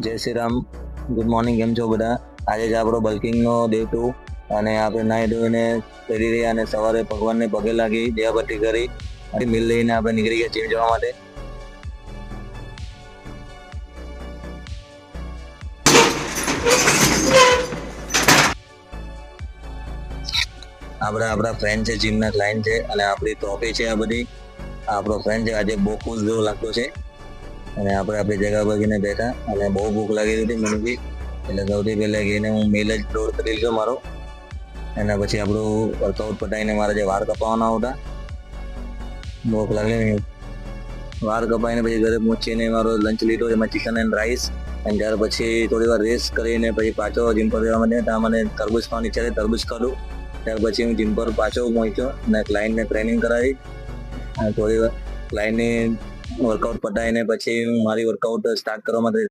જય Shri Ram. Good morning. કેમ છો બધા? આજે જ આપણો બલ્કિંગનો ડે 2 અને આપણે નાહી ધોઈને કરી રહ્યા અને સવારે ભગવાનને પગે લાગી દિયાબત્તી કરી મિલ લઈને આપણે નીકળી ગયા જીમ જવા માટે. આપણા ફ્રેન્ડ છે, જીમના ક્લાયન્ટ છે અને આપણી ટ્રોફી છે. આ બધી આપણો ફ્રેન્ડ છે. આજે બહુ ખુશ જેવો લાગતો છે અને આપણે આપણી જગ્યા પર જઈને બેઠા અને બહુ ભૂખ લાગી હતી મને બી. એટલે સૌથી પહેલા ગઈને હું મેલ જ લોડ કરી લીધો મારો. એના પછી આપણું વર્કઆઉટ પતાવીને મારા જે વાળ કપાવવાના હતા, ભૂખ લાગી વાળ કપાઈને પછી ઘરે પહોંચીને મારો લંચ લીધો, એમાં ચિકન એન્ડ રાઈસ. અને ત્યાર પછી થોડી વાર રેસ્ટ કરીને પછી પાછો જીમ પર જવા માટે ત્યાં મને તરબૂચ ખાવાની ઈચ્છા હતી, તરબૂચ ખાધું. ત્યાર પછી હું જીમ પર પાછો પહોંચ્યો અને ક્લાયન્ટને ટ્રેનિંગ કરાવી અને થોડી વાર ક્લાયન્ટની વર્કઆઉટ પતાવીને પછી હું મારી વર્કઆઉટ સ્ટાર્ટ કરવા માટે